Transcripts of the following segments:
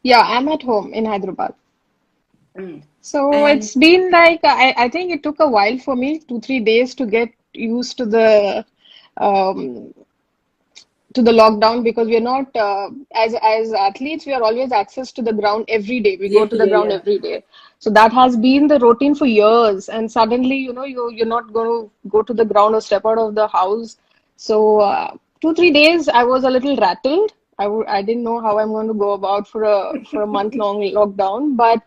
Yeah, I'm at home in Hyderabad. Mm. So And it's been like I think it took a while for me, 2, 3 days to get used um, to the lockdown because we're not as athletes we are always access to the ground every day. We go yeah, to the yeah, ground yeah. every day. So that has been the routine for years, and suddenly you're not going to go to the ground or step out of the house. So 2, 3 days I was a little rattled. I didn't know how I'm going to go about for a month long lockdown, but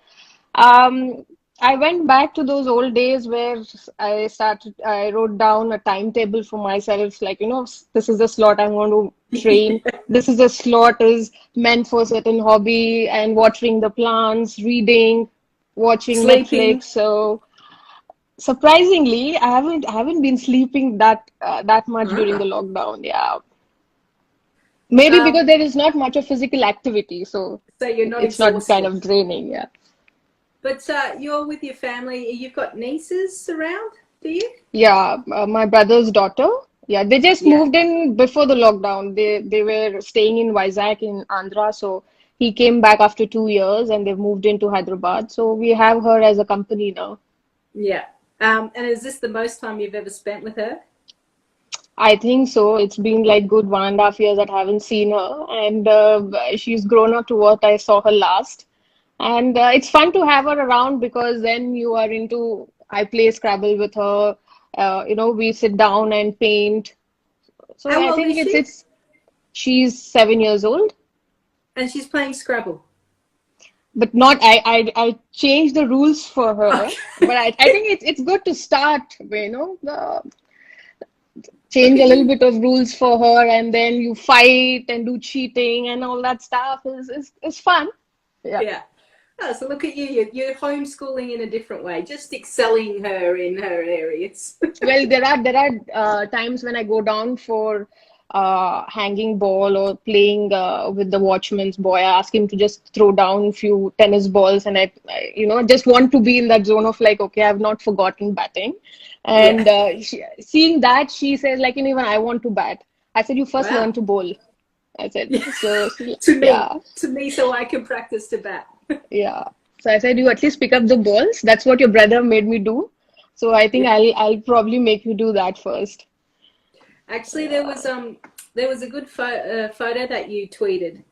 um, I went back to those old days where I wrote down a timetable for myself, like, this is the slot I'm going to train. This is the slot is meant for certain hobby and watering the plants, reading, watching Sleeping. Netflix. So surprisingly, I haven't been sleeping that much during the Ah. lockdown. Yeah. Maybe because Um, there is not much of physical activity, so so you're not it's not kind exhausted. of draining. Yeah. But you're with your family. You've got nieces around, do you? Yeah, my brother's daughter. Yeah, they just Yeah. moved in before the lockdown. They were staying in Vizag in Andhra, so he came back after 2 years and they've moved into Hyderabad. So we have her as a company now. Yeah. And is this the most time you've ever spent with her? I think so. It's been like good 1.5 years that I haven't seen her, and she's grown up to what I saw her last. And it's fun to have her around because then you are into. I play Scrabble with her. We sit down and paint. So How I old think is she? it's she's 7 years old, And she's playing Scrabble. but not I changed the rules for her. But Okay. I think it's good to start, Look change at a little you. bit of rules for her, and then you fight and do cheating and all that stuff is fun. Yeah. Yeah. Oh, so look at you. You're homeschooling in a different way, just excelling her in her areas. Well, there are times when I go down for hanging ball or playing with the watchman's boy. I ask him to just throw down a few tennis balls, and I just want to be in that zone of like, okay, I've not forgotten batting. Yeah. And seeing that, she says like, even I want to bat. I said, you first learn Wow. to bowl. I said, Yeah. so To yeah, me, so I can practice to bat. yeah. So I said, you at least pick up the balls. That's what your brother made me do. So I think Yeah. I'll probably make you do that first. Actually, Yeah. there was a good photo that you tweeted.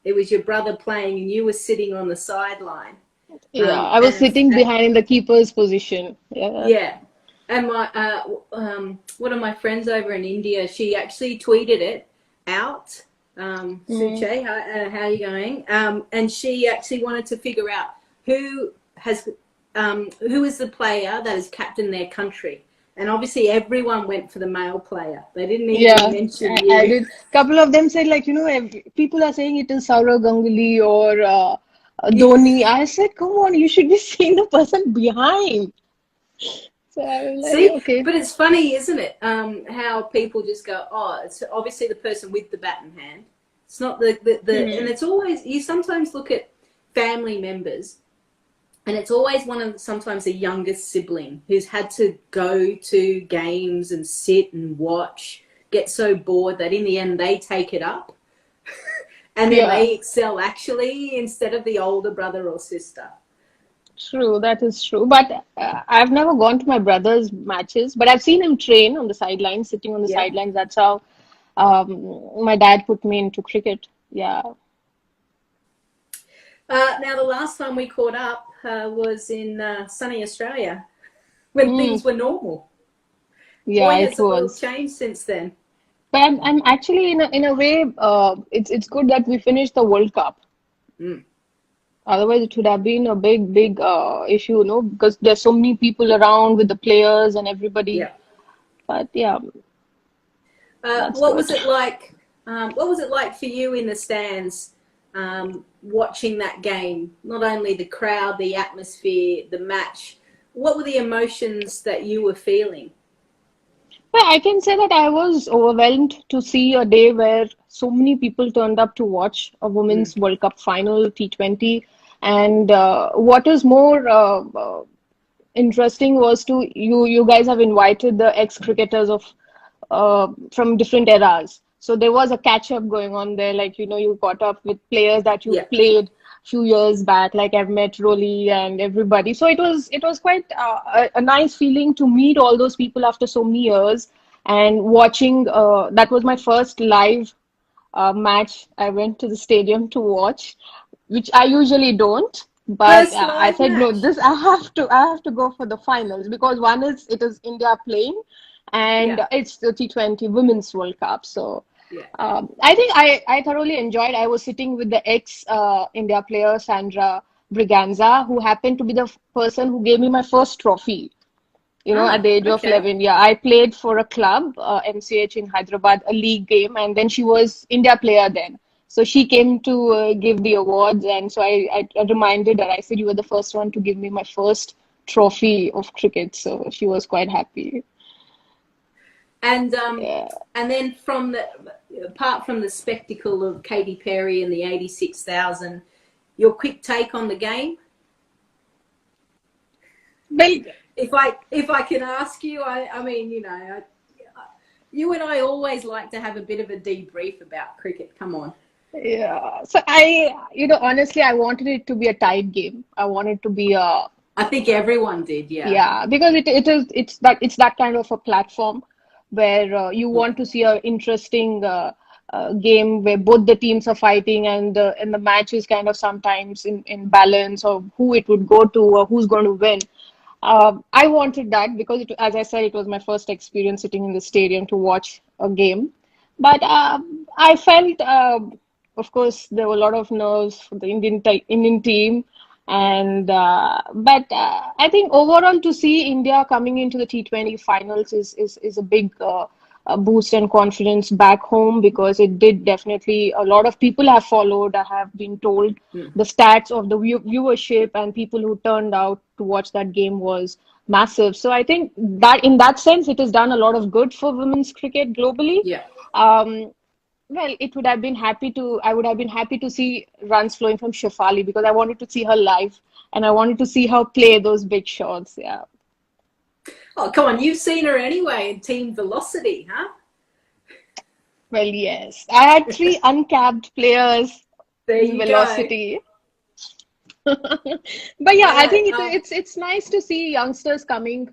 It was your brother playing, and you were sitting on the sideline. Yeah, I was And sitting behind in the keeper's position. Yeah. yeah, and one of my friends over in India, she actually tweeted it out. Mm. Suche, how are you going? And she actually wanted to figure out who has who is the player that has captained their country. And obviously, everyone went for the male player. They didn't even Yeah, mention I you. did. Couple of them said like, people are saying it is Saurav Ganguly or Dhoni. I said, come on, you should be seeing the person behind. So I was like, See, okay. but it's funny, isn't it? How people just go, oh, it's obviously the person with the bat in hand. It's not and Hmm. it's always, you sometimes look at family members, and it's always one of sometimes the youngest sibling who's had to go to games and sit and watch, get so bored that in the end they take it up and then Yeah, they excel actually instead of the older brother or sister. true. That is true. But I've never gone to my brother's matches, but I've seen him train on the sidelines, sitting on the Yeah. sidelines. That's how my dad put me into cricket. Yeah. Now, the last time we caught up was in sunny Australia when Mm, things were normal. yeah, Boy, it has the world was. changed since then. But I'm actually in a way, it's good that we finished the World Cup. Mm. Otherwise, it would have been a big issue, because there's so many people around with the players and everybody. Yeah. But yeah, that's What was good. it like? What was it like for you in the stands watching that game? Not only the crowd, the atmosphere, the match. What were the emotions that you were feeling? Well, I can say that I was overwhelmed to see a day where so many people turned up to watch a Mm. Women's World Cup final, T20. And what is more interesting was you guys have invited the ex-cricketers of from different eras. So there was a catch up going on there. Like, you caught up with players that you Yeah. played few years back. Like I've met Rolly and everybody. So it was quite a nice feeling to meet all those people after so many years and watching. That was my first live match I went to the stadium to watch, which I usually don't. But First I live said no, match. this I have to go for the finals because one is it is India playing, and Yeah. it's the T20 Women's World Cup. So Yeah. I think I thoroughly enjoyed. I was sitting with the ex India player Sandra Briganza, who happened to be the person who gave me my first trophy. At Oh, the age of okay. 11, yeah, I played for a club, MCH in Hyderabad, a league game, and then she was India player then. So she came to give the awards, and so I reminded her, I said, you were the first one to give me my first trophy of cricket. So she was quite happy. And Yeah. and then apart from the spectacle of Katy Perry and the 86,000, your quick take on the game. Well, If I can ask you, I mean, you and I always like to have a bit of a debrief about cricket. Come on. yeah. So honestly, I wanted it to be a tight game. I wanted to be a I think everyone did, yeah. Yeah, because it's that kind of a platform where you Yeah. want to see a interesting game where both the teams are fighting and the match is kind of sometimes in balance of who it would go to or who's going to win. I wanted that because as I said, it was my first experience sitting in the stadium to watch a game. But I felt, of course, there were a lot of nerves for the Indian team, Yeah. and but I think overall to see India coming into the T20 finals is a big boost and confidence back home because it did definitely a lot of people have followed. I have been told Mm. the stats of the viewership and people who turned out to watch that game was massive. So I think that in that sense, it has done a lot of good for women's cricket globally. Yeah. Um, well, I would have been happy to see runs flowing from Shefali because I wanted to see her live and I wanted to see her play those big shots. Yeah. Oh, come on. You've seen her anyway in Team Velocity, huh? Well, yes. I had three uncapped players There in you go. Velocity. But yeah, I I know. think it's nice to see youngsters coming,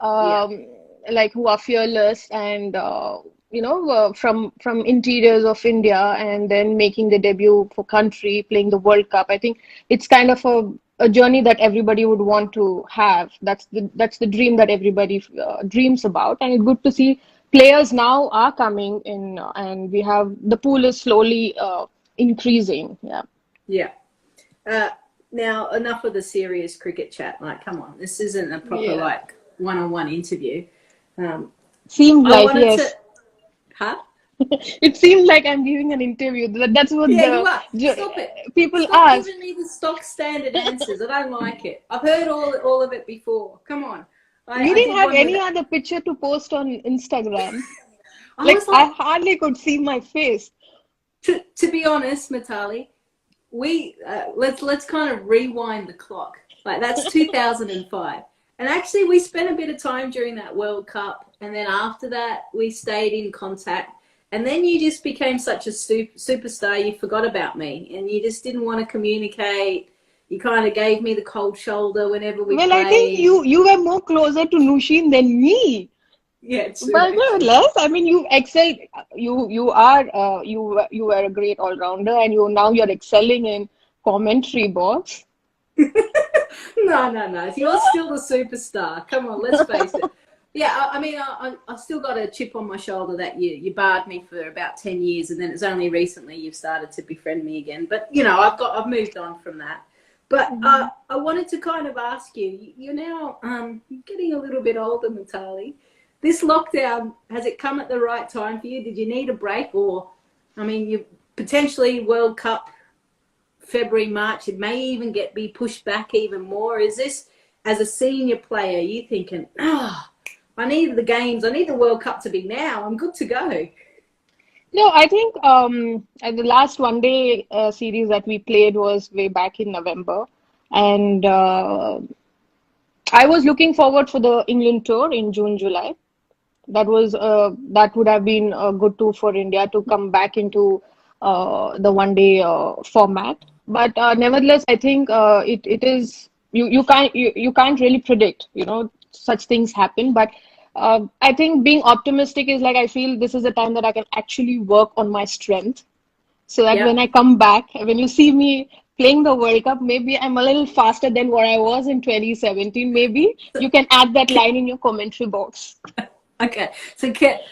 Yeah. um, like who are fearless and from interiors of India and then making the debut for country, playing the World Cup. I think it's kind of a journey that everybody would want to have. That's the dream that everybody dreams about, and it's good to see players now are coming in, and we have the pool is slowly increasing. Yeah. Yeah. Uh, Now, enough of the serious cricket chat. Like, come on. This isn't a proper, Yeah. like, one-on-one interview. Um, Seemed I like, wanted to. yes. Huh? It seemed like I'm giving an interview. That's what Yeah, you the are. Stop it. people Stop ask. giving me the stock standard answers. I don't like it. I've heard all of it before. Come on. We I didn't did have one with. any other picture to post on Instagram. I Like was I like, hardly could see my face. to be honest, Mithali, we let's kind of rewind the clock. Like that's 2005, and actually we spent a bit of time during that World Cup, and then after that we stayed in contact. And then you just became such a superstar, you forgot about me, and you just didn't want to communicate. You kind of gave me the cold shoulder whenever we Well, I think played. you were more closer to Nushin than me. Yeah, true, But actually. nevertheless, I mean, you excelled. You were a great all rounder, and you're excelling in commentary box. No, no, no. You're still the superstar. Come on, let's face it. Yeah, I mean, I've still got a chip on my shoulder that you barred me for about 10 years, and then it's only recently you've started to befriend me again. But, I've moved on from that. But Mhm. I wanted to kind of ask you, you're now you're getting a little bit older, Mithali. This lockdown, has it come at the right time for you? Did you need a break? Or, I mean, you potentially World Cup February, March, it may even be pushed back even more. Is this, as a senior player, you thinking, I need the games, I need the World Cup to be now, I'm good to go? No, I think the last one day series that we played was way back in November, and I was looking forward for the England tour in June, July. That would have been a good tool for India to come back into the one day format. But nevertheless, I think it is you can't really predict, such things happen. But I think being optimistic is like I feel this is a time that I can actually work on my strength so that Yeah. when I come back, when you see me playing the World Cup, maybe I'm a little faster than what I was in 2017. Maybe you can add that line in your commentary box. Okay.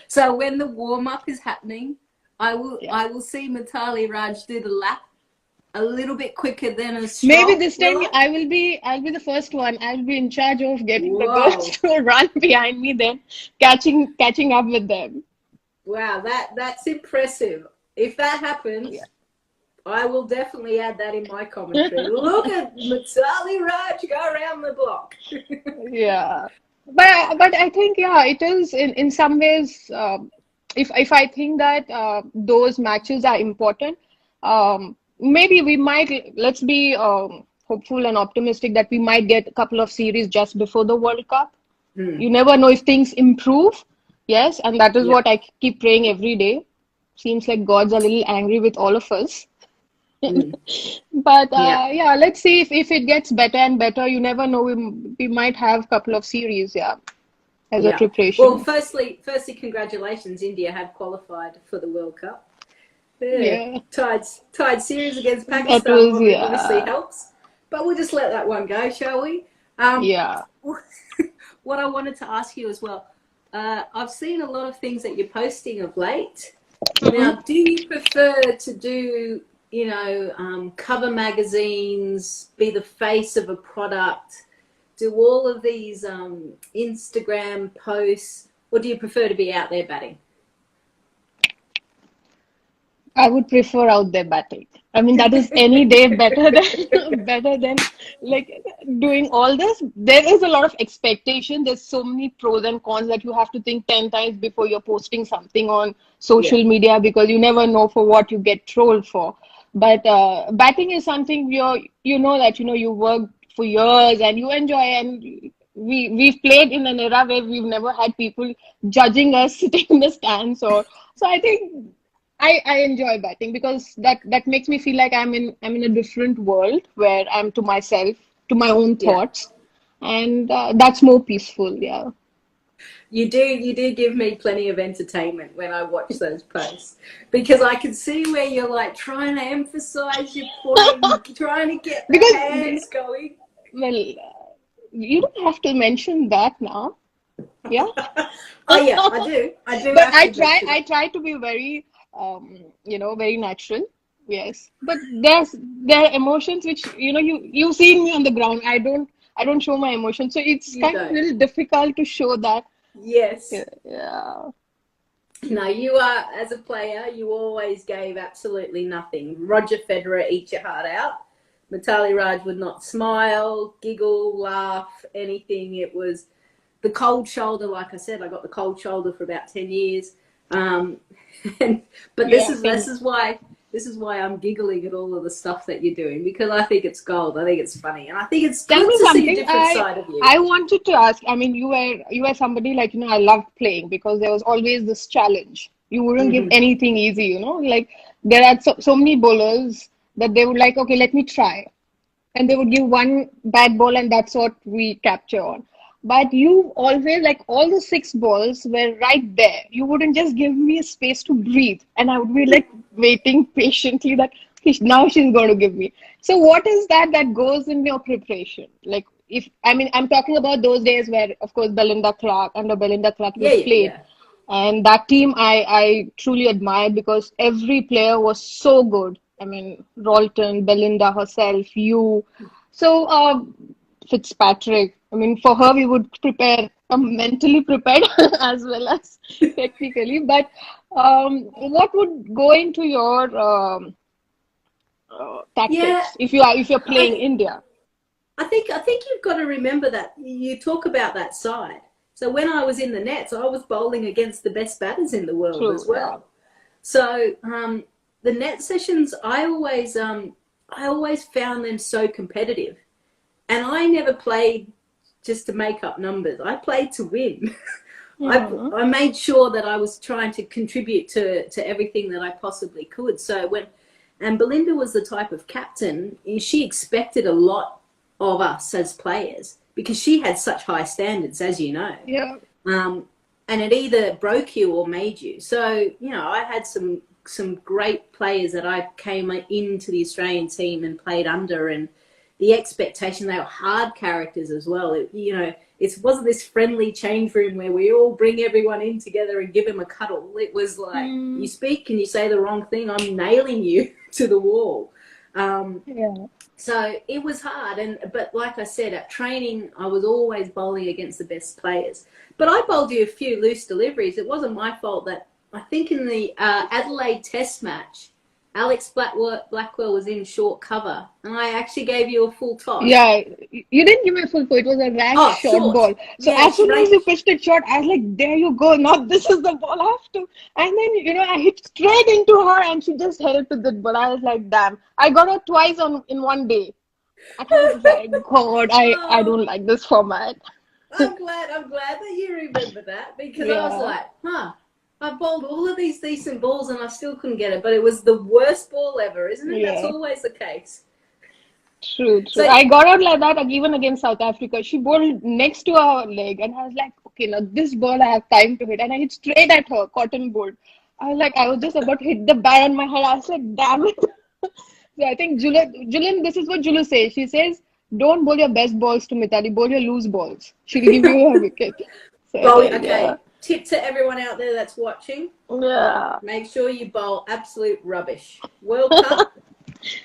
So when the warm up is happening, Yeah. I will see Mithali Raj do the lap a little bit quicker than a Maybe stroll. this time Will I? I'll be the first one. I'll be in charge of getting the girls Whoa. to run behind me, then catching up with them. Wow, that's impressive. If that Yeah. happens, I will definitely add that in my commentary. Look at Mithali Raj go around the block. Yeah. But I think yeah, it is in some ways if I think that those matches are important, maybe we might let's be hopeful and optimistic that we might get a couple of series just before the World Cup. Hmm. You never know if things improve. Yes, and that is Yeah, what I keep praying every day. Seems like God's a little angry with all of us. hmm. But Yeah, yeah, let's see if it gets better and better. You never know. We might have a couple of series, yeah, as a yeah. Well, preparation. firstly, congratulations. India have qualified for the World Cup. Yeah, Yeah, tied series against that Pakistan was obviously yeah, helps. But we'll just let that one go, shall we? Um, yeah. what I wanted to ask you as well, I've seen a lot of things that you're posting of late. Mhm. Now, do you prefer to do, cover magazines, be the face of a product, do all of these Instagram posts, or do you prefer to be out there batting? I would prefer out there batting. I mean, that is any day better than better than like doing all this. There is a lot of expectation. There's so many pros and cons that you have to think 10 times before you're posting something on Yeah, social media because you never know for what you get trolled for. But batting is something you know that you worked for years and you enjoy and we've played in an era where we've never had people judging us sitting in the stands or so I think I enjoy batting because that makes me feel like I'm in a different world where I'm to myself, to my own yeah. thoughts, and that's more peaceful. Yeah. You do give me plenty of entertainment when I watch those posts because I can see where you're like trying to emphasize your point, trying to get the Because hands going. well, you don't have to mention that now. Yeah. Oh yeah, I do But have to mention I it. try to be very, very natural. Yes. But there are emotions which, you've seen me on the ground. I don't show my emotions. So it's You kind of a don't. little difficult to show that. Yes. Yeah. Yeah. No, you are, as a player, you always gave absolutely nothing. Roger Federer, eat your heart out. Mithali Raj would not smile, giggle, laugh, anything. It was the cold shoulder. Like I said, I got the cold shoulder for about 10 years. Um, and, but Yeah. this is why I'm giggling at all of the stuff that you're doing because I think it's gold. I think it's funny, and I think it's Tell good me to see a something. different I side of you. I wanted to ask. I mean, you were somebody like, I loved playing because there was always this challenge. You wouldn't give Mm-hmm. anything easy. Like there are so many bowlers that they would like, okay, let me try. And they would give one bad ball and that's what we capture on. But you always like all the six balls were right there. You wouldn't just give me a space to breathe, and I would be like waiting patiently that "Okay, now she's going to give me." So what is that goes in your preparation? Like if I mean I'm talking about those days where of course Belinda Clark under Belinda Clark Yeah, you yeah, played, yeah. and that team I truly admired because every player was so good. I mean, Rolton, Belinda herself, you. So, Fitzpatrick, I mean, for her, we would prepare, mentally prepared as well as technically. But what would go into your Yeah, tactics if you're I playing think India? I think you've got to remember that you talk about that side. So when I was in the nets, I was bowling against the best batters in the world True, as yeah. well. So the net sessions, I always found them so competitive, and I never played just to make up numbers. I played to win. Hmm. I made sure that I was trying to contribute to everything that I possibly could. So and Belinda was the type of captain, she expected a lot of us as players because she had such high standards, as you know. Yeah. Um, and it either broke you or made you. So, I had some great players that I came into the Australian team and played under, and the expectation, they were hard characters as well. It wasn't this friendly change room where we all bring everyone in together and give them a cuddle. It was like, you Mm. speak and you say the wrong thing, I'm nailing you to the wall. Yeah. So it was hard, but like I said, at training, I was always bowling against the best players. But I bowled you a few loose deliveries. It wasn't my fault that I think in the Adelaide Test match, Alex Blackwell was in short cover, and I actually gave you a full toss. Yeah, you didn't give me a full point. It was a rank Oh, short short. ball. So Yeah, as soon as right. you pitched it short, I was like, there you go. Now this is the ball I have to. And then, I hit straight into her and she just held to the ball. I was like, damn. I got her twice in one day. And I was like, God, I Oh, don't like this format. I'm glad that you remember that, because I was Yeah, like, I bowled all of these decent balls and I still couldn't get it, but it was the worst ball ever, isn't it? That's yeah. always the case. True, true. So, I got out like that even against South Africa. She bowled next to our leg, and I was like, okay, now this ball I have time to hit. And I hit straight at her, cotton bolt. I was just about to hit the bat on my head. I was like, damn it. So I think Julian, this is what Julu says. She says, don't bowl your best balls to Mithali, bowl your loose balls. She'll give you a wicket. So bowl, like, yeah. okay, tip to everyone out there that's watching, Yeah. make sure you bowl absolute rubbish. World Cup,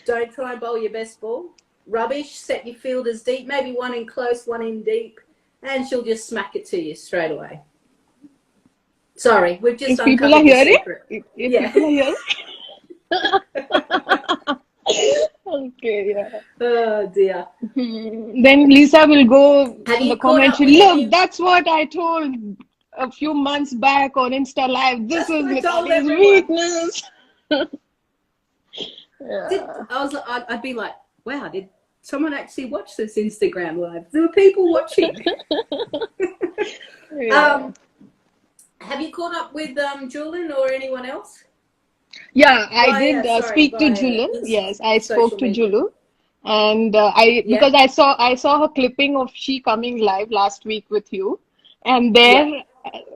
don't try and bowl your best ball. Rubbish, set your fielders deep, maybe one in close, one in deep, and she'll just smack it to you straight away. Sorry, we've just If people are uncovered the hearing, secret. if Yeah. people are hearing. Okay, yeah. Oh dear. Then Lisa will go Have in the you caught comments. up with Look, any? that's what I told a few months back on Insta Live. This That's is what I told Mithali's everyone. weakness. Yeah. I'd be like, wow, did someone actually watch this Instagram live? There were people watching. Yeah. Have you caught up with Julian or anyone else? Yeah, I did Sorry, speak to via Julian. Yes, I spoke social to media. Julu, and I Yeah, because I saw her clipping of she coming live last week with you, and yeah. there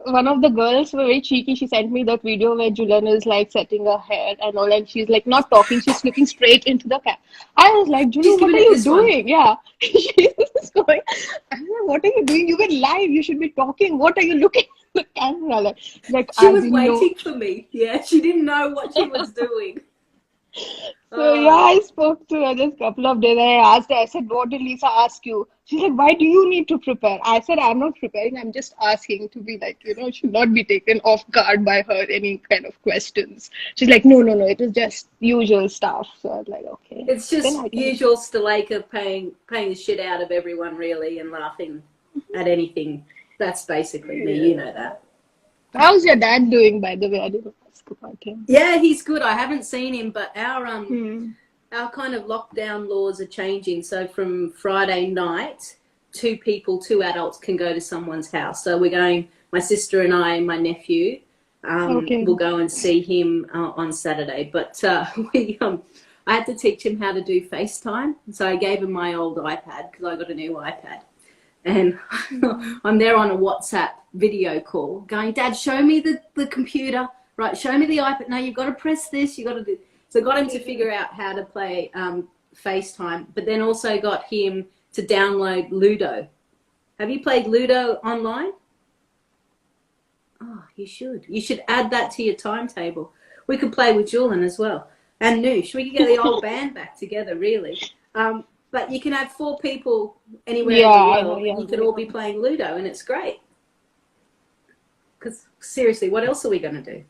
one of the girls were very cheeky. She sent me that video where Julian is like setting her hair and all, and she's like not talking. She's looking straight into the camera. I was like, She's Julu, what giving are it you this one. doing? Yeah, she's going. I was like, what are you doing? You were live. You should be talking. What are you looking at the camera like? She I was didn't know. waiting for me. Yeah, she didn't know what she was doing. So yeah, I spoke to her just a couple of days. I asked her, I said, what did Lisa ask you? She's like, why do you need to prepare? I said, I'm not preparing. I'm just asking to be like, should not be taken off guard by her, any kind of questions. She's like, no, no, no, it is just usual stuff. So I was like, okay, It's then just I can. usual Staleka paying the shit out of everyone, really, and laughing at anything. That's basically me. You know that. How's your dad doing, by the way? I didn't ask about him. Yeah, he's good. I haven't seen him, but Hmm. our kind of lockdown laws are changing. So from Friday night, two adults can go to someone's house. So we're going, my sister and I and my nephew, Okay. will go and see him on Saturday. But I had to teach him how to do FaceTime. So I gave him my old iPad because I got a new iPad. And I'm there on a WhatsApp video call going, Dad, show me the computer. Right, show me the iPad. No, you've got to press this. You've got to do. So I got him to figure out how to play FaceTime, but then also got him to download Ludo. Have you played Ludo online? Oh, you should. You should add that to your timetable. We could play with Julian as well. And Noosh. We could get the old band back together, really. But you can have 4 people anywhere in the I know, world, yeah. and you could all be playing Ludo, and it's great. Because seriously, what else are we going to do?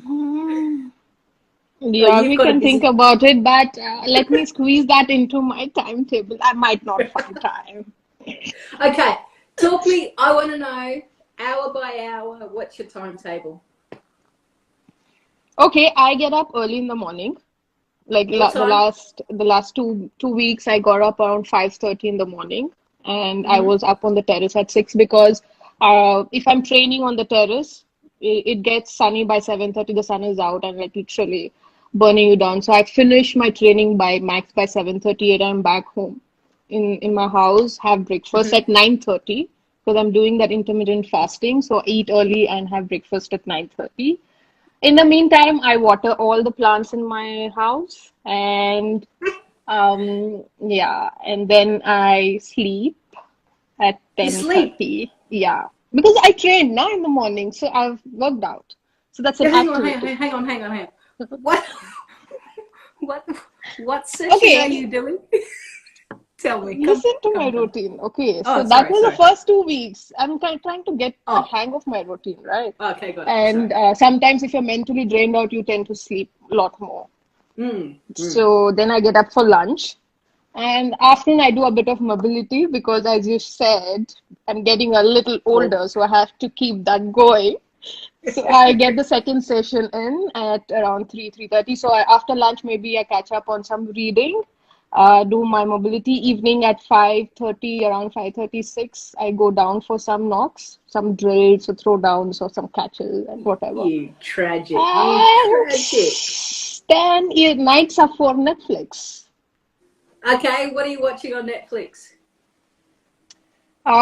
Hmm. Oh, Yeah, you've we got a can think busy. about it, but let me squeeze that into my timetable. I might not find time. Okay, talk me. I want to know hour by hour. What's your timetable? Okay, I get up early in the morning. Like What time? the last two weeks, I got up around 5:30 in the morning, and I Mm-hmm. was up on the terrace at 6 because If I'm training on the terrace, it gets sunny by 7:30. The sun is out and like literally burning you down. So I finish my training by max by 7:38. I'm back home in my house, have breakfast Hmm. at 9:30 because I'm doing that intermittent fasting. So eat early and have breakfast at 9:30. In the meantime, I water all the plants in my house and yeah, and then I sleep at You sleep. 10:30. Yeah. Because I trained now in the morning, so I've worked out. So that's an Yeah, hang on, activity. hang on. What, what, what session are Okay, you doing? Tell me. listen to my Come, come. routine. Okay, so Oh, that sorry, was the sorry. first 2 weeks. I'm trying to get a Oh, hang of my routine, right? okay, got it. And Sorry. sometimes if you're mentally drained out, you tend to sleep a lot more. Mm, mm. So then I get up for lunch. And afternoon, I do a bit of mobility because, as you said, I'm getting a little Oh. older, so I have to keep that going. So I get the second session in at around 3:30. So after lunch, maybe I catch up on some reading, do my mobility. Evening at 5:30, around 5:36, I go down for some knocks, some drills or throwdowns or some catches and whatever. You tragic. You And tragic. then nights are for Netflix. Okay, what are you watching on Netflix?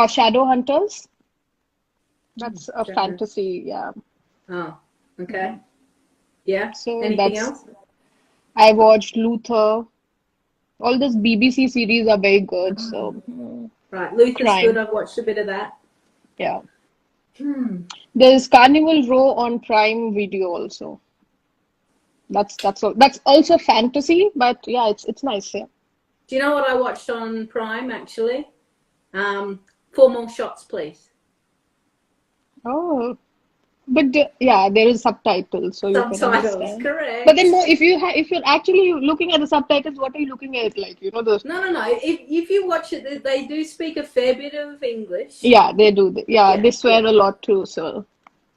Shadow Hunters. Hmm, That's a don't know. fantasy, yeah. Oh, okay. Yeah. So Anything that's else? I watched Luther. All those BBC series are very good. Oh, So right. Luther's good. crime, I've watched a bit of that. yeah. Hmm. There's Carnival Row on Prime Video also. That's all. That's also fantasy, but yeah, it's nice. Yeah. Do you know what I watched on Prime actually? Four more shots, please. Oh, but yeah, there is subtitles, so you can Subtitles, understand. But then correct. more, if you're actually looking at the subtitles, what are you looking at? Like the No, no, no. If you watch it, they do speak a fair bit of English. yeah they do. Yeah, Yeah, they swear yeah. a lot too. So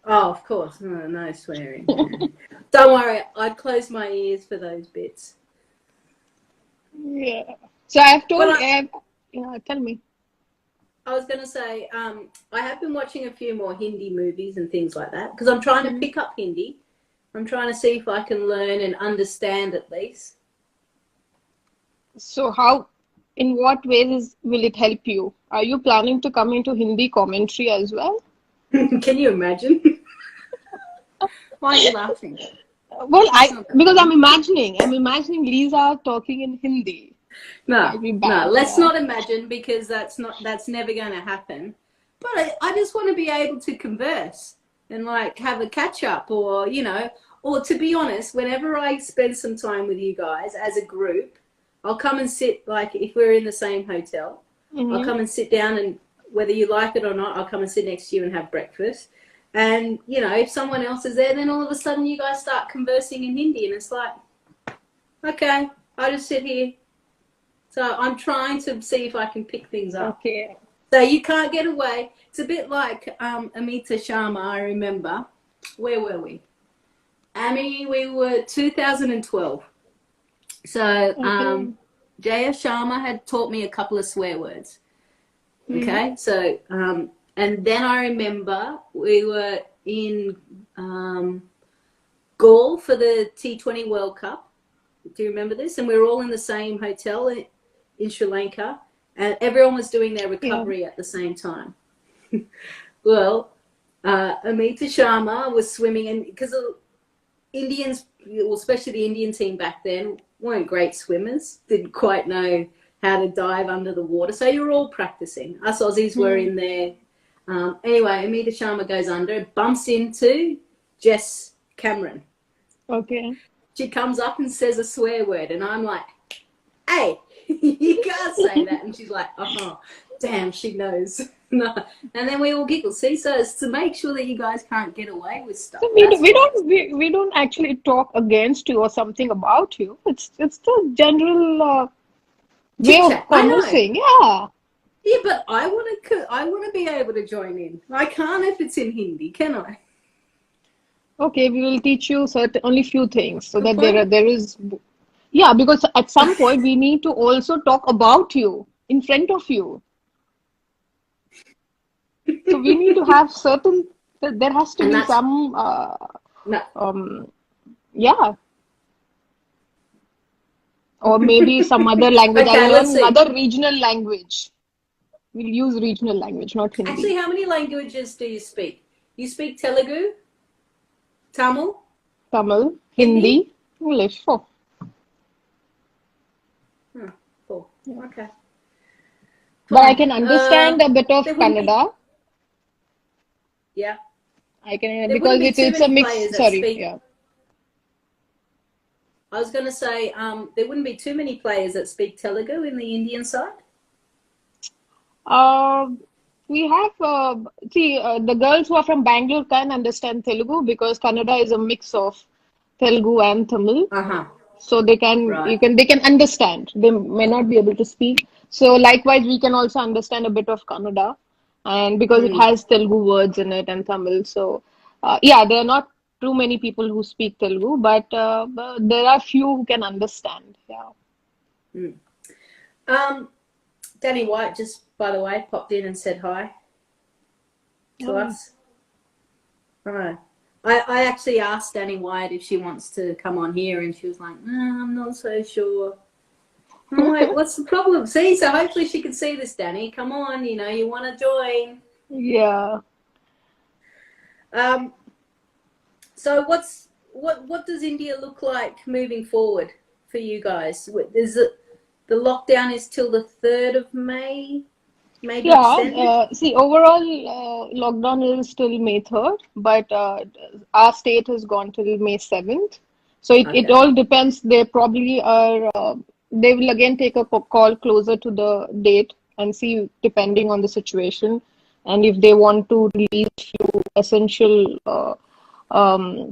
Oh, of course. No, no swearing. Yeah. Don't worry. I close my ears for those bits. yeah. So I've But told. Yeah, tell me. I was going to say, I have been watching a few more Hindi movies and things like that because I'm trying to Mhm. pick up Hindi. I'm trying to see if I can learn and understand at least. So in what ways will it help you? Are you planning to come into Hindi commentary as well? Can you imagine? Why are you laughing? Well, That's not because funny. I'm imagining Lisa talking in Hindi. No, Might be no. bad, Let's yeah. not imagine because that's never going to happen. But I just want to be able to converse and like have a catch up, or or to be honest, whenever I spend some time with you guys as a group, I'll come and sit. Like if we're in the same hotel, I'll Hmm. come and sit down, and whether you like it or not, I'll come and sit next to you and have breakfast. And if someone else is there, then all of a sudden you guys start conversing in Hindi, and it's like, okay, I'll just sit here. So I'm trying to see if I can pick things up. Okay. So you can't get away. It's a bit like Amita Sharma, I remember. Where were we? Amy, we were 2012. So Okay. Jaya Sharma had taught me a couple of swear words. Hmm. Okay, so and then I remember we were in Gaul for the T20 World Cup. Do you remember this? And we were all in the same hotel in Sri Lanka, and everyone was doing their Yeah. recovery at the same time. Well, Amita Sharma was swimming, and because Indians, well, especially the Indian team back then, weren't great swimmers, didn't quite know how to dive under the water. So you were all practicing. Us Aussies were Hmm. in there. Anyway, Amita Sharma goes under, bumps into Jess Cameron. Okay. She comes up and says a swear word, and I'm like, hey, you can't say that. And she's like, oh, damn, she knows. No. And then we all giggle. See, so it's to make sure that you guys can't get away with stuff. So That's why. we don't actually talk against you or something about you. It's the general way Chit of chat. I know. conversing. Yeah. Yeah, but I want to be able to join in. I can't if it's in Hindi, can I? Okay, we will teach you certain only few things so Good that point. there is yeah, because at some point we need to also talk about you in front of you. So we need to have certain. There has to And be that's some. no. Yeah, or maybe some other language. I'll Okay, let's learn see. another regional language. We'll use regional language, not Hindi. Actually, how many languages do you speak? You speak Telugu, Tamil, Tamil, Hindi, Hindi? English. Oh, Oh, cool. yeah. Okay, But I fine. can understand a bit of There wouldn't be, Kannada. yeah, I can there wouldn't because be too it's a many mix. players that Sorry, speak. yeah. I was going to say there wouldn't be too many players that speak Telugu in the Indian side. Uh, we have the girls who are from Bangalore can understand Telugu because Kannada is a mix of Telugu and Tamil. Uh huh. So Right. they can understand. They may not be able to speak. So likewise, we can also understand a bit of Kannada, and because it Mm. has Telugu words in it and Tamil. So yeah, there are not too many people who speak Telugu, but there are few who can understand. Yeah. Mm. Um, Danny White just, by the way, popped in and said hi to Oh, us. Right. I actually asked Danny White if she wants to come on here, and she was like, "No, I'm not so sure." I'm like, "What's the problem?" See, so hopefully she can see this, Danny. Come on, you want to join. yeah. Um, so what does India look like moving forward for you guys? Is it the lockdown is till the 3rd of May, maybe Yeah, extended? see, overall, lockdown is till May 3rd, but our state has gone till May 7th. So it Okay. all depends. They probably are, they will again take a call closer to the date and see, depending on the situation. And if they want to release few essential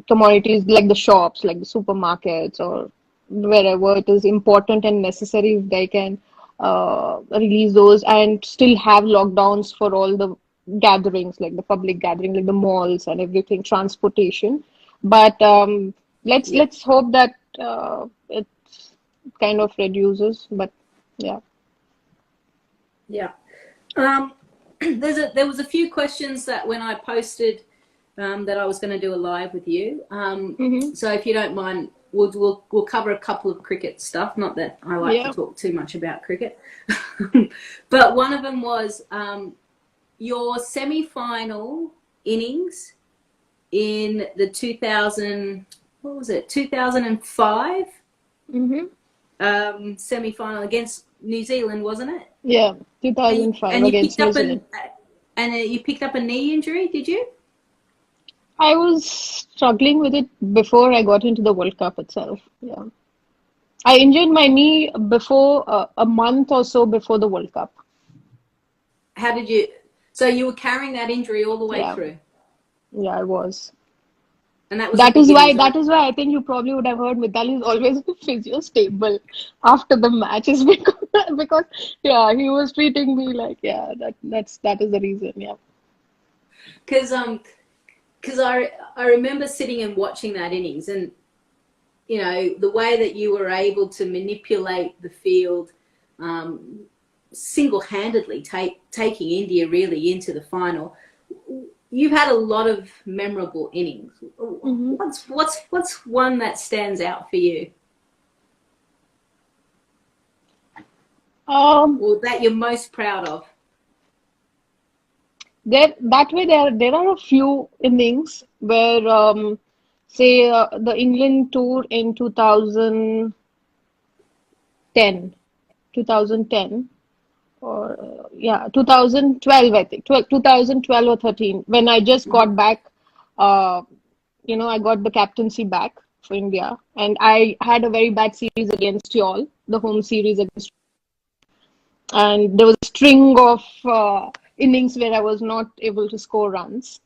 commodities like the shops, like the supermarkets, or wherever it is important and necessary, if they can release those and still have lockdowns for all the gatherings, like the public gathering, like the malls and everything, transportation. But Yeah. let's hope that it kind of reduces. But yeah. Yeah. There was a few questions that when I posted that I was going to do a live with you. Hmm. So if you don't mind, we'll cover a couple of cricket stuff. Not that I like to Yeah. talk too much about cricket, but one of them was your semi-final innings in the 2000, what was it, 2005 Hmm. semi-final against New Zealand, wasn't it? Yeah. 2005 And you against picked New up Zealand. you picked up a knee injury, did you? I was struggling with it before I got into the World Cup itself. Yeah. I injured my knee before a month or so before the World Cup. How did you? So you were carrying that injury all the way Yeah, through, yeah, I was. and that was a big injury. That is why I think you probably would have heard Mithali is always physio stable after the matches because yeah, he was treating me like yeah, that is the reason. Yeah. Because I remember sitting and watching that innings, and the way that you were able to manipulate the field, um, single-handedly taking India really into the final. You've had a lot of memorable innings. Hmm. What's one that stands out for you, Um, or that you're most proud of? there are a few innings where say the England tour in 2010 or yeah 2012 I think 2012 or 13 when I just Mm-hmm. got back uh, I got the captaincy back for India and I had a very bad series against y'all, the home series against, and there was a string of innings where I was not able to score runs.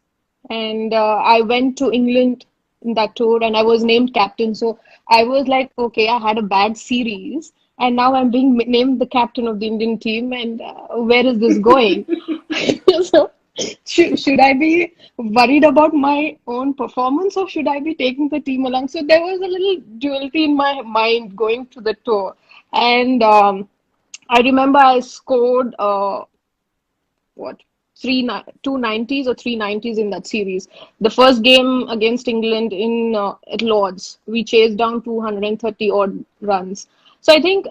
And I went to England in that tour and I was named captain. So I was like, okay, I had a bad series and now I'm being named the captain of the Indian team. And where is this going? So should I be worried about my own performance or should I be taking the team along? So there was a little duality in my mind going to the tour. And I remember I scored what two nineties or three nineties in that series. The first game against England in at Lords, we chased down 230 odd runs. So I think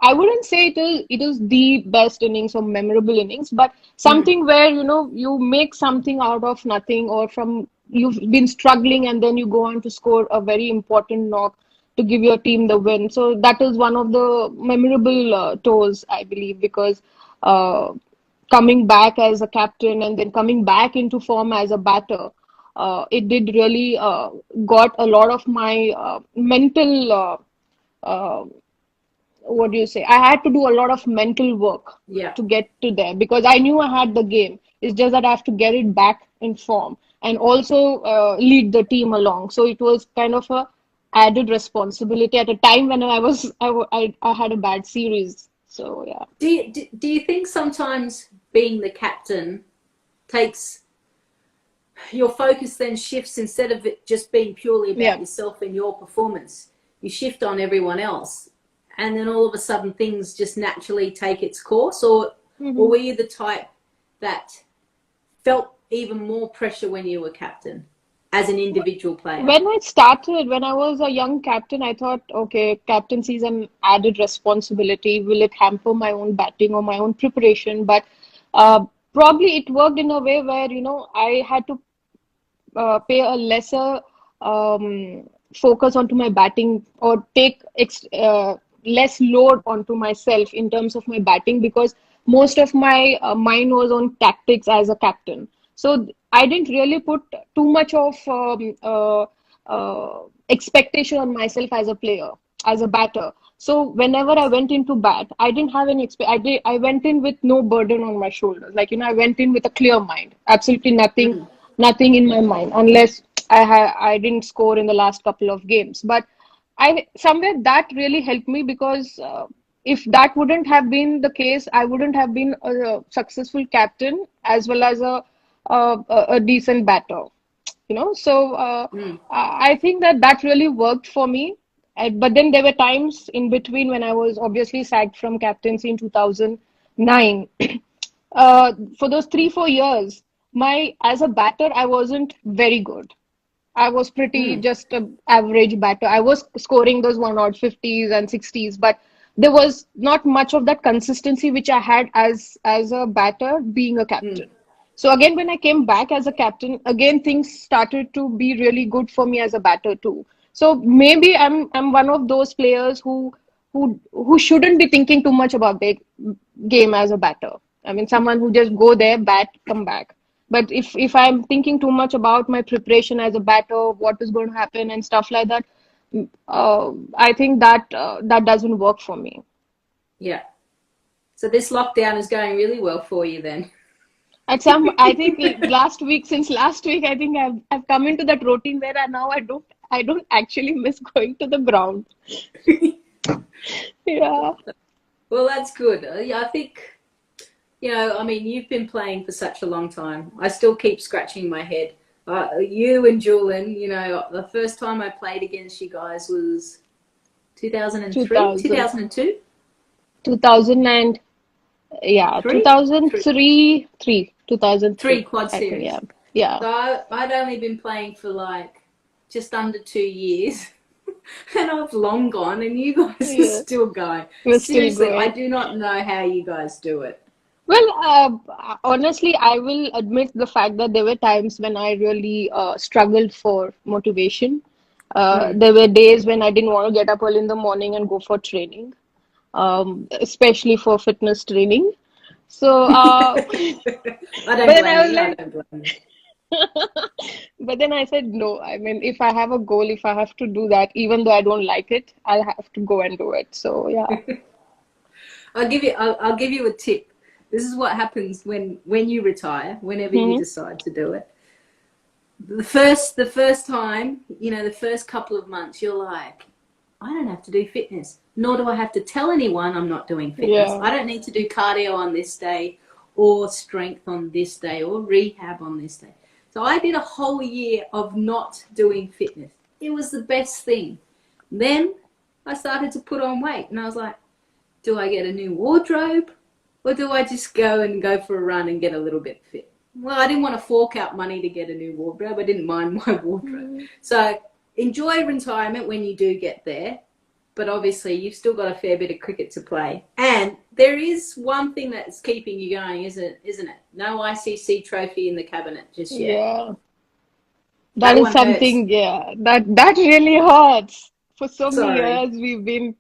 I wouldn't say it is the best innings or memorable innings, but Mm. something where you make something out of nothing, or from you've been struggling and then you go on to score a very important knock to give your team the win. So that is one of the memorable tours, I believe, because uh, coming back as a captain and then coming back into form as a batter, it did really got a lot of my mental. Uh, what do you say? I had to do a lot of mental work Yeah. to get to there because I knew I had the game. It's just that I have to get it back in form and also lead the team along. So it was kind of a added responsibility at a time when I had a bad series. So yeah. Do you think sometimes being the captain takes your focus then shifts instead of it just being purely Yeah. about yourself and your performance? You shift on everyone else, and then all of a sudden things just naturally take its course. Or Mhm. were you the type that felt even more pressure when you were captain as an individual player? When I started, when I was a young captain, I thought, okay, captaincy is an added responsibility. Will it hamper my own batting or my own preparation? But uh, probably it worked in a way where, I had to pay a lesser focus onto my batting or take less load onto myself in terms of my batting because most of my mind was on tactics as a captain. So I didn't really put too much of expectation on myself as a player, as a batter. So whenever I went into bat, I didn't have any I went in with no burden on my shoulders. Like, I went in with a clear mind, absolutely Mm. nothing in my mind, unless I didn't score in the last couple of games. But I somewhere that really helped me because if that wouldn't have been the case, I wouldn't have been a successful captain as well as a decent batter. So Mm. I think that really worked for me. But then there were times in between when I was obviously sacked from captaincy in 2009. For those 3 4 years, my as a batter, I wasn't very good. I was pretty Mm. just a average batter. I was scoring those one odd 50s and 60s, but there was not much of that consistency which I had as a batter being a Mm. captain. So again, when I came back as a captain, again things started to be really good for me as a batter too. So maybe I'm one of those players who shouldn't be thinking too much about their game as a batter. I mean, someone who just go there, bat, come back. But if I'm thinking too much about my preparation as a batter, what is going to happen and stuff like that, I think that doesn't work for me. Yeah. So this lockdown is going really well for you then. I think since last week, I think I've come into that routine where now I don't actually miss going to the ground. Yeah. Well, that's good. Yeah, I think, I mean, you've been playing for such a long time. I still keep scratching my head. You and Julian, the first time I played against you guys was 2003, 2000, 2002, 2000 and yeah, three, three, 2003, three 2003, quad I think, yeah. series. Yeah. So I'd only been playing for like just under 2 years. And I've long gone, and you guys are Yeah. still going. We're still Seriously, I going. do not know how you guys do it. Well, honestly, I will admit the fact that there were times when I really struggled for motivation. Mm. There were days when I didn't want to get up early in the morning and go for training, especially for fitness training. So, I but don't then blame I was you. I like, don't blame you. but then I said no. I mean, if I have a goal, if I have to do that, even though I don't like it, I'll have to go and do it. So, yeah. I'll give you a tip. This is what happens when you retire, whenever you Hmm. decide to do it. The first time, the first couple of months, you're like, I don't have to do fitness, nor do I have to tell anyone I'm not doing fitness. Yeah. I don't need to do cardio on this day, or strength on this day, or rehab on this day. So I did a whole year of not doing fitness. It was the best thing. Then I started to put on weight, and I was like, do I get a new wardrobe, or do I just go for a run and get a little bit fit? well, I didn't want to fork out money to get a new wardrobe. I didn't mind my wardrobe. So enjoy retirement when you do get there. But obviously, you've still got a fair bit of cricket to play. And there is one thing that's keeping you going, isn't it? No ICC trophy in the cabinet just yet. Yeah. That That is one hurts. something, yeah, that really hurts. For so many Sorry. years,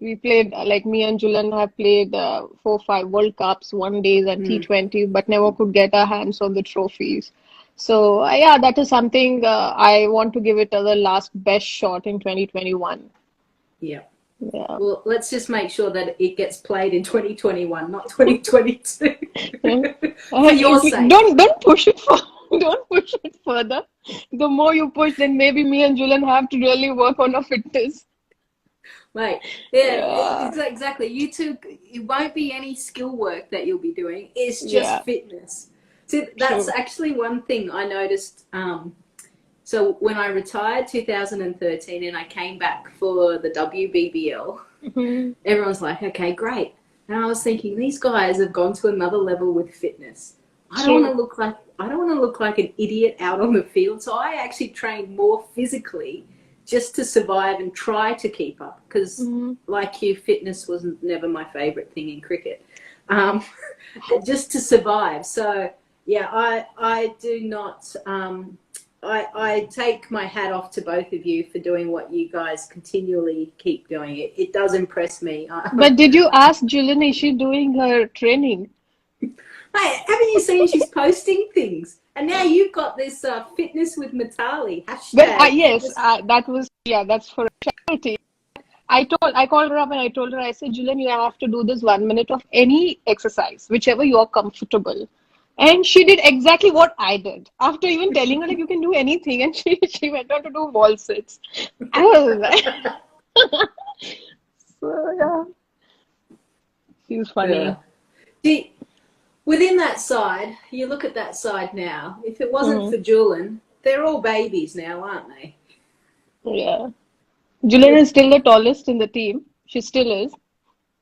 we played, like me and Julian have played 4, 5 World Cups, one days and Mm, T20, but never could get our hands on the trophies. So, yeah, that is something I want to give it a the last best shot in 2021. yeah. Yeah. Well, let's just make sure that it gets played in 2021, not 2022. Yeah. For your sake. Don't push it for don't push it further. The more you push, then maybe me and Julian have to really work on our fitness. Mate, yeah, Yeah, exactly. You two, it won't be any skill work that you'll be doing. It's just yeah, fitness. So that's true. actually one thing I noticed. So when I retired 2013 and I came back for the WBBL, Mhm. everyone's like, okay, great. And I was thinking, these guys have gone to another level with fitness. True. I don't want to look like an idiot out on the field. So I actually trained more physically just to survive and try to keep up. Because, Mhm. like you, fitness was never my favorite thing in cricket. Um, just to survive. So yeah, I do not. I take my hat off to both of you for doing what you guys continually keep doing. It does impress me. But did you ask Julian, is she doing her training? Hey, haven't you seen she's posting things? And now you've got this fitness with Mithali Well, hashtag yes, fitness. that was, yeah, that's for a charity. I called her up and I told her, I said, Julian, you have to do this 1 minute of any exercise, whichever you're comfortable. And she did exactly what I did. After even telling her like you can do anything, and she went on to do wall sits. I was like, so yeah, she's Yeah. funny. See, within that side, you look at that side now. If it wasn't Hmm. for Julian, they're all babies now, aren't they? Yeah, Julian is still the tallest in the team. She still is.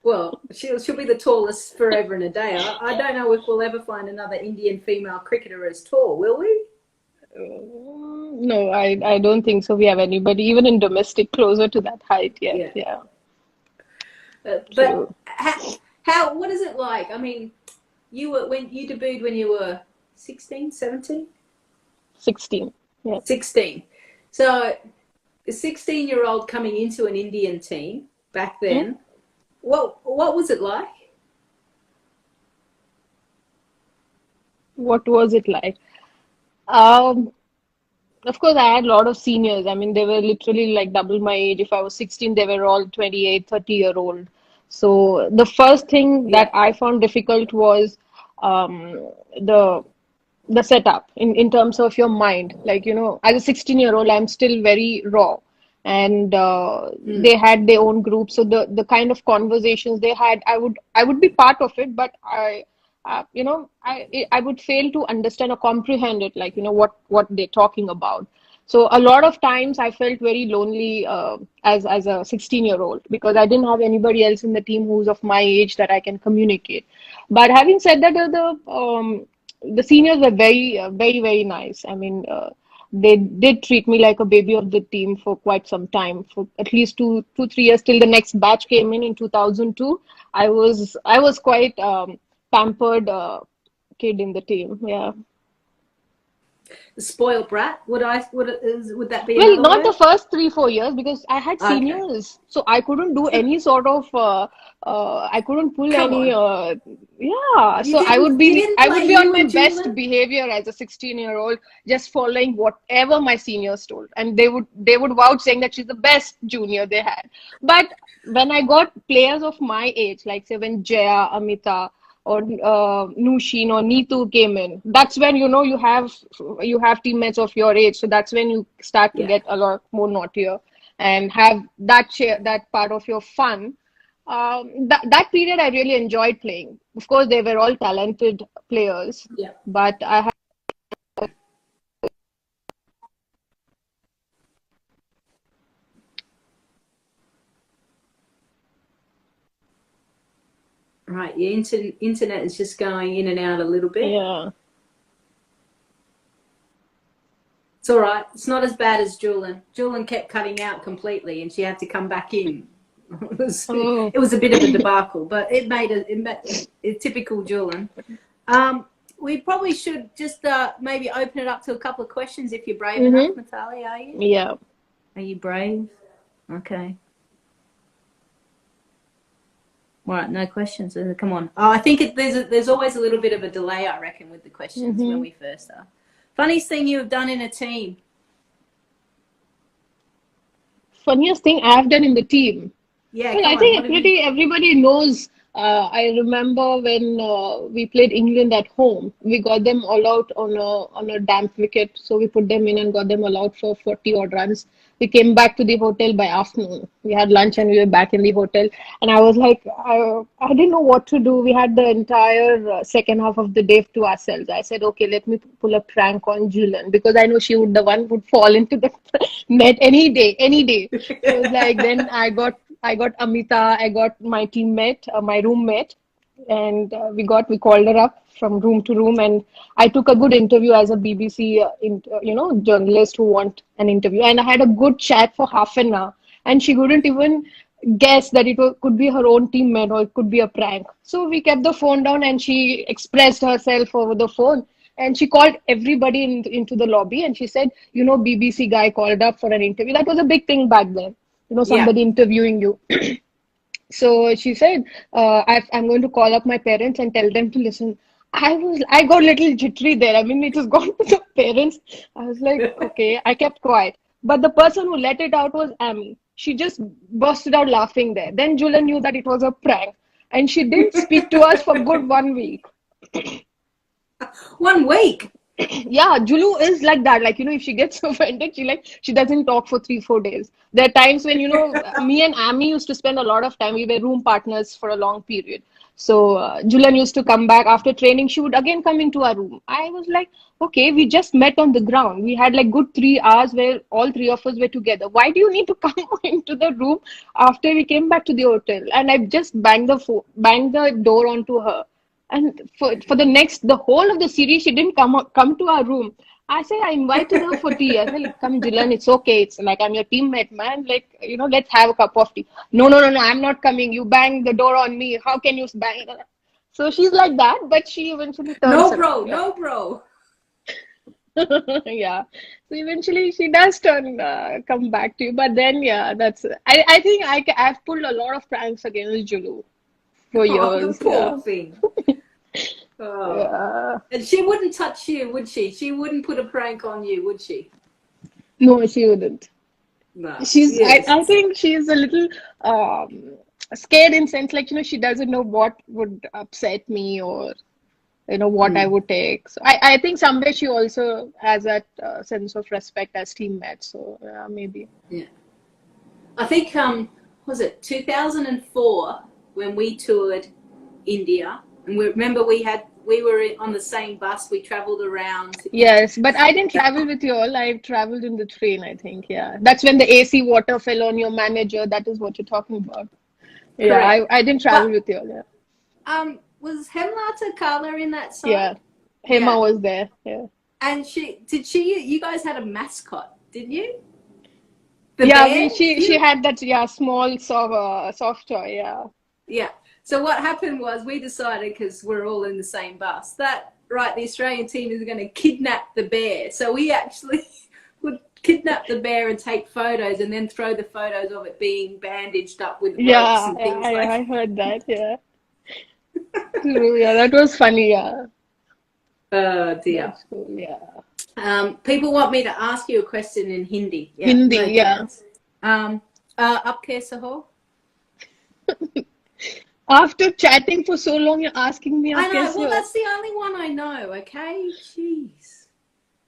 Well, she'll be the tallest forever and a day. I don't know if we'll ever find another Indian female cricketer as tall, will we? No, I don't think so. We have anybody even in domestic closer to that height yet. Yeah. Yeah, But true. what is it like? I mean, you were when you debuted when you were 16, 17, 16. Yeah. 16. So a 16-year-old coming into an Indian team back Hmm? then, what was it like? What was it like? Um, of course, I had a lot of seniors. I mean, they were literally like double my age. If I was 16, they were all 28, 30-year old. So the first thing Yeah, that I found difficult was um, the the setup in terms of your mind. Like, as a 16-year-old, I'm still very raw. And mm, they had their own group. So the kind of conversations they had, I would be part of it, but I would fail to understand or comprehend it, like, what they're talking about. So a lot of times I felt very lonely as a 16-year-old because I didn't have anybody else in the team who's of my age that I can communicate. But having said that, the seniors were very, very, very nice. I mean, they did treat me like a baby of the team for quite some time, for at least 3 years till the next batch came in 2002. I was quite pampered kid in the team. Yeah. spoiled brat. Would that be Well, another not the word? first 3, 4 years because I had Okay, seniors, so I couldn't do any sort of. I couldn't pull come any. on. Yeah, You so didn't you didn't I play would be on you my and best Julian? behavior as a 16-year-old, just following whatever my seniors told, and they would vouch saying that she's the best junior they had. But when I got players of my age, like say when Jaya, Amita, or Nushin or Neetu came in, that's when you have teammates of your age. So that's when you start to Yeah. get a lot more naughtier and have that part of your fun. That period I really enjoyed playing. Of course, they were all talented players, Yeah. but I had Right. Your internet is just going in and out a little bit. yeah. It's all right. It's not as bad as Julian. Julian kept cutting out completely, and she had to come back in. Oh. It was a bit of a debacle, but it made a typical Julian. We probably should just maybe open it up to a couple of questions if you're brave enough, Natalie. Are you? Yeah. Are you brave? Okay. All right, no questions. Come on. Oh, I think there's always a little bit of a delay, I reckon, with the questions when we first are. Funniest thing you have done in a team? Funniest thing I've done in the team. Yeah, Well, come I on. think What have you? everybody knows. I remember when we played England at home, we got them all out on a damp wicket. So we put them in and got them all out for 40 odd runs. We came back to the hotel by afternoon. We had lunch and we were back in the hotel. And I was like, I didn't know what to do. We had the entire second half of the day to ourselves. I said, okay, let me pull a prank on Julian because I know she would the one would fall into the net any day, any day. So it was like then I got Amita, I got my teammate, my roommate, and we called her up from room to room, and I took a good interview as a BBC, journalist who want an interview, and I had a good chat for half an hour, and she couldn't even guess that could be her own teammate or it could be a prank. So we kept the phone down, and she expressed herself over the phone. And she called everybody into the lobby and she said, BBC guy called up for an interview. That was a big thing back then, Yeah. somebody interviewing you. So she said, I'm going to call up my parents and tell them to listen. I got a little jittery there. I mean, it was gone to the parents. I was like, okay, I kept quiet. But the person who let it out was Amy. She just busted out laughing there. Then Julia knew that it was a prank. And she didn't speak to us for good 1 week. 1 week. Yeah, Julu is like that. Like, if she gets offended, she doesn't talk for 3, 4 days. There are times when, me and Amy used to spend a lot of time. We were room partners for a long period. So Julian used to come back after training. She would again come into our room. I was like, okay, we just met on the ground. We had like good 3 hours where all three of us were together. Why do you need to come into the room after we came back to the hotel? And I just banged the door onto her. And for the whole of the series, she didn't come to our room. I said I invited her for tea. I said, like, come, Julian, it's okay. It's like I'm your teammate, man. Like, let's have a cup of tea. No, no, no, no, I'm not coming. You bang the door on me. How can you bang? So she's like that, but she eventually turns No, bro. around. Yeah. No, bro. Yeah. So eventually she does come back to you. But then, yeah, I think I've pulled a lot of pranks against Julu for Oh, the years. poor Yeah. thing. Oh. Yeah. And she wouldn't touch you, would she? She wouldn't put a prank on you, would she? No, she wouldn't. No. I Yes. think she's a little um, scared in sense like, she doesn't know what would upset me or, what I Mm. would take. So I think somewhere she also has that sense of respect as teammates. So yeah, maybe. Yeah. I think was it 2004 when we toured India, and remember we were on the same bus. We travelled around. Yes, but I didn't travel with you all. I traveled in the train, I think. Yeah. That's when the AC water fell on your manager. That is what you're talking about. Yeah, Correct. I didn't travel But with you all. Yeah. was Hemlata Carla in that Yeah. side? Hema Yeah. was there. Yeah. And you guys had a mascot, didn't you? The Yeah, bear? she had that small soft toy. Yeah. Yeah. So what happened was we decided, because we're all in the same bus, that right, the Australian team is going to kidnap the bear. So we actually would kidnap the bear and take photos, and then throw the photos of it being bandaged up with ropes Yeah, and yeah, things like. I heard that. Yeah. True. Yeah, that was funny. Yeah. Oh dear. That's cool. Yeah. People want me to ask you a question in Hindi. Yeah, Hindi. no Yeah. chance. Up kaisa ho? After chatting for so long, you're asking me, I "Aap know. kaise Well, ho?" that's the only one I know. Okay. Jeez.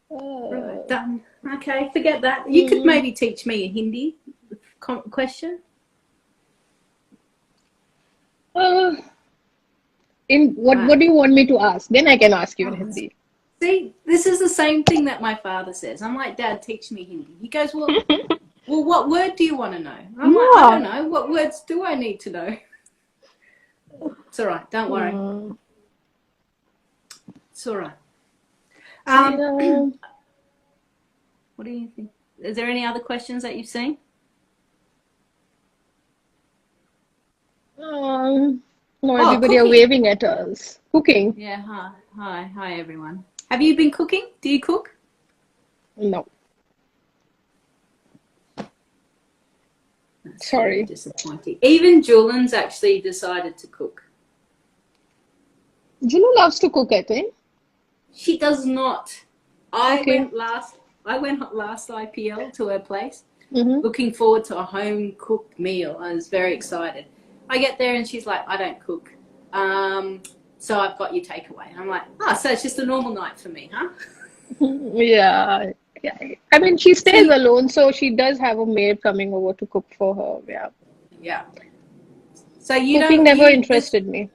Right, Uh, done. Okay, forget that. You could mm, maybe teach me a Hindi question. uh, in what Right. do you want me to ask? Then I can ask you in Oh, Hindi. see, this is the same thing that my father says. I'm like, Dad, teach me Hindi. He goes, well, what word do you want to know? I'm like, I don't Yeah. know. What words do I need to know? It's all right. Don't worry. Mm, It's all right. yeah. What do you think? Is there any other questions that you've seen? No, Oh, everybody are cooking. waving at us. Cooking? Yeah, hi everyone. Have you been cooking? Do you cook? No, That's very sorry. disappointing. Even Julian's actually decided to cook. Julu loves to cook, I think. She does not. I Okay. went last. I went last IPL to her place, Mm-hmm. looking forward to a home cooked meal. I was very excited. I get there and she's like, "I don't cook, so I've got you takeaway." And I'm like, "Ah, so it's just a normal night for me, huh?" Yeah. Yeah. I mean, she So stays alone, so she does have a maid coming over to cook for her. Yeah. yeah. So you Cooking don't never you there's interested me.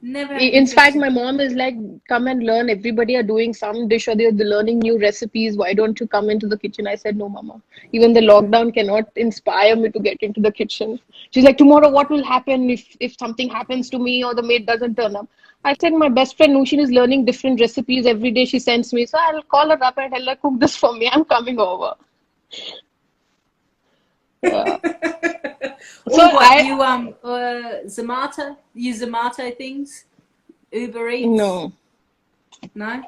never In fact, interested my you. mom is like, come and learn. Everybody are doing some dish or they're learning new recipes. Why don't you come into the kitchen? I said, no, mama. Even the lockdown cannot inspire me to get into the kitchen. She's like, tomorrow, what will happen if something happens to me or the maid doesn't turn up? I said, my best friend Nushin is learning different recipes every day. She sends me. So I'll call her up and tell her, cook this for me. I'm coming over. Yeah. So Or what I, you Zomato? You Zomato things? Uber Eats? no. No?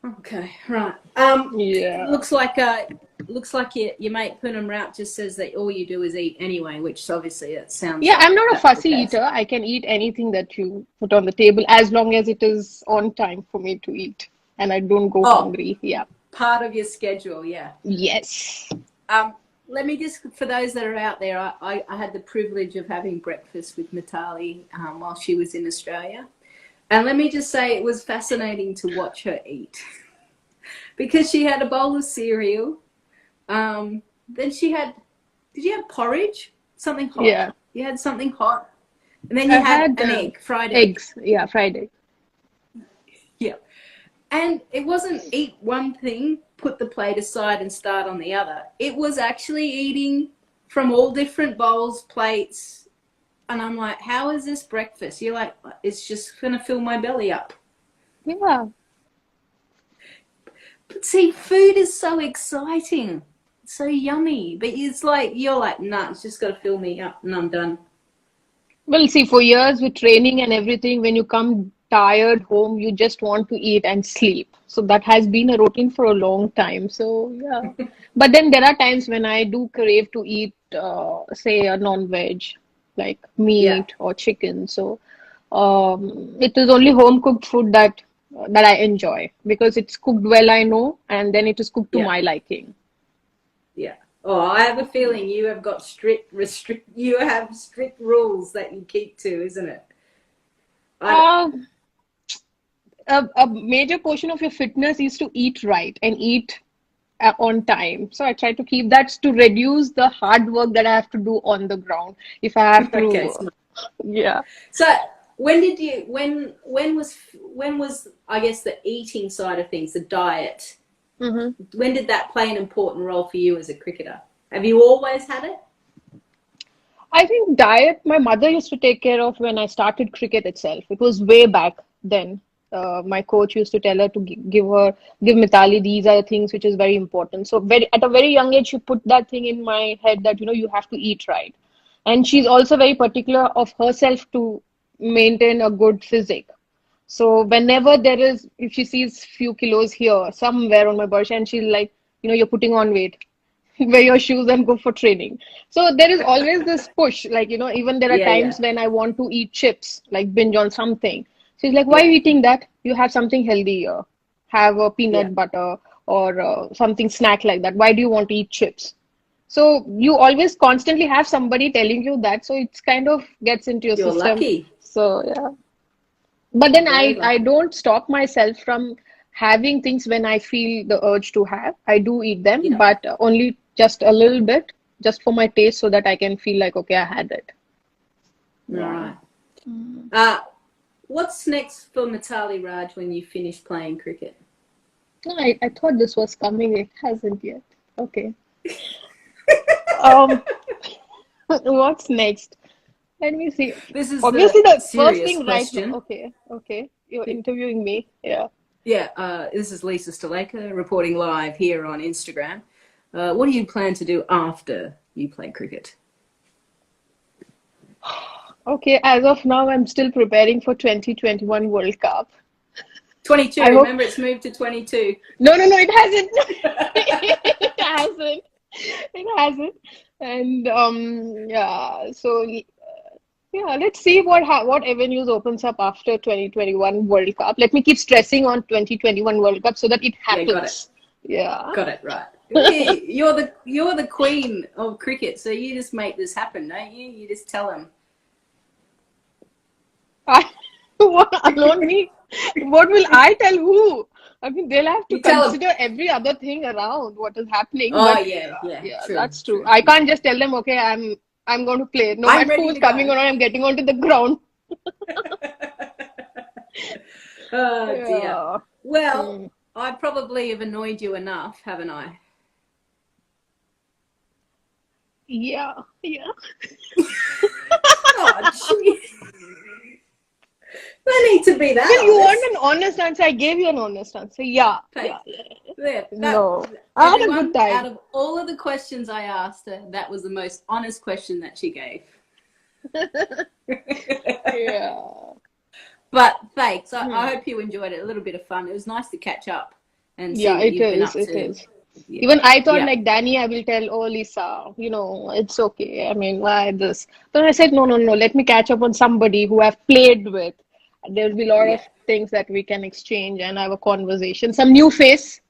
Okay, right. Yeah. Looks like your mate Poonam Rout just says that all you do is eat anyway, which obviously it sounds Yeah, like I'm not a that's the fussy case. eater. I can eat anything that you put on the table as long as it is on time for me to eat and I don't go Oh, hungry. Yeah. part of your schedule, yeah. Yes. Um, Let me just, for those that are out there, I had the privilege of having breakfast with Natalie while she was in Australia. And let me just say, it was fascinating to watch her eat because she had a bowl of cereal. Then she had, did you have porridge? Something hot. Yeah. You had something hot. And then you I had had an egg, fried egg. eggs. Yeah, fried egg. Yeah. And it wasn't eat one thing, put the plate aside and start on the other. It was actually eating from all different bowls, plates. And I'm like, how is this breakfast? You're like, it's just going to fill my belly up. Yeah. But see, food is so exciting, so yummy. But it's like, you're like, nah, it's just got to fill me up and I'm done. Well, see, for years with training and everything, when you come tired home, you just want to eat and sleep. So that has been a routine for a long time. So, yeah. But then there are times when I do crave to eat, say, a non-veg, like Yeah, meat or chicken. So, it is only home cooked food that I enjoy because it's cooked well, I know, and then it is cooked to yeah, my liking. yeah. Oh, I have a feeling you have got you have strict rules that you keep to, isn't it? I, Uh, a major portion of your fitness is to eat right and eat on time. So I try to keep that to reduce the hard work that I have to do on the ground. If I have okay. to, yeah. So when did you when was I guess the eating side of things, the diet? Hmm. When did that play an important role for you as a cricketer? Have you always had it? I think diet, my mother used to take care of when I started cricket itself. It was way back then. My coach used to tell her to give Mithali, these are the things which is very important. So at a very young age, she put that thing in my head that, you have to eat right. And she's also very particular of herself to maintain a good physique. So whenever there is, if she sees few kilos here, somewhere on my body, and she's like, you're putting on weight, wear your shoes and go for training. So there is always this push, like, even there are Yeah, times yeah, when I want to eat chips, like binge on something. She's like, why are yeah, you eating that? You have something healthy here. Have a yeah. peanut butter or something snack like that. Why do you want to eat chips? So you always constantly have somebody telling you that. So it's kind of gets into your You're system. lucky. So yeah. But You're then very I lucky. don't stop myself from having things when I feel the urge to have. I do eat them, Yeah. but only just a little bit, just for my taste, so that I can feel like, okay, I had it. All Yeah. right. Uh, what's next for Mithali Raj when you finish playing cricket? No, I thought this was coming. It hasn't yet. Okay. Um, what's next? Let me see. This is Obviously, the the first serious thing right now. question. Okay, okay. You're interviewing me. Yeah. Yeah, this is Lisa Staleka reporting live here on Instagram. What do you plan to do after you play cricket? Okay, as of now, I'm still preparing for 2021 World Cup. 22. I hope. Remember, it's moved to 22. No, it hasn't. It hasn't. It hasn't. And yeah, so yeah, let's see what avenues opens up after 2021 World Cup. Let me keep stressing on 2021 World Cup so that it Yeah, got it. happens. Yeah. Got it, right. You're the queen of cricket, so you just make this happen, don't you? You just tell them. What, alone me? What will I tell who? I mean, they'll have to You tell them. consider every other thing around what is happening. Oh, But yeah, yeah, true, that's true. true. I can't just tell them, okay, I'm going to play. No I'm matter ready who's to coming go. on, I'm getting onto the ground. Oh, dear. Yeah. Well, I probably have annoyed you enough, haven't I? Yeah. Oh, gee. No need to be that Well, you want honest. an honest answer. I gave you an honest answer. Yeah. Okay. Yeah. That, No. I had a good everyone, time. out of all of the questions I asked her, that was the most honest question that she gave. Yeah. But thanks. I hope you enjoyed it. A little bit of fun. It was nice to catch up and see Yeah, what it you've been is. up It to. is. Yeah. Even I thought Yeah. like Danny, I will tell, oh Lisa, it's okay. I mean, why this? But I said, no. Let me catch up on somebody who I've played with. There will be a lot of Yeah. things that we can exchange and have a conversation. Some new face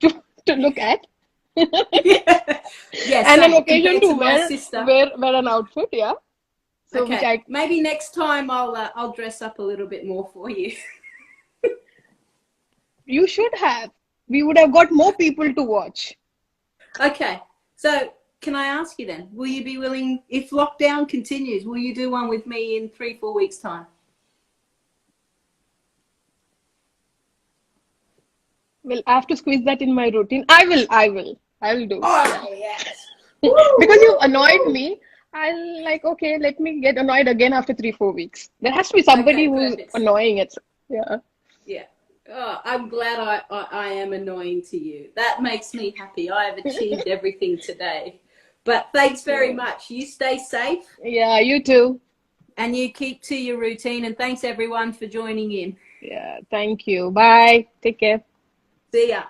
to look at. Yeah, And an same. occasion Compared to to my wear sister. wear an outfit, yeah. So which Okay. I Maybe next time I'll dress up a little bit more for you. you should have. We would have got more people to watch. Okay. So can I ask you then, will you be willing, if lockdown continues, will you do one with me in 3-4 weeks' time? Well, I have to squeeze that in my routine. I will do. Yeah. Oh, yes. Because you annoyed me, I'll like, okay, let me get annoyed again after 3, 4 weeks. There has to be somebody Okay, who's perfect. annoying it. Yeah. Yeah. Oh, I'm glad I am annoying to you. That makes me happy. I have achieved everything today. But thanks very much. You stay safe Yeah, you too. and you keep to your routine. And thanks everyone for joining in. Yeah, thank you. Bye. Take care. See ya.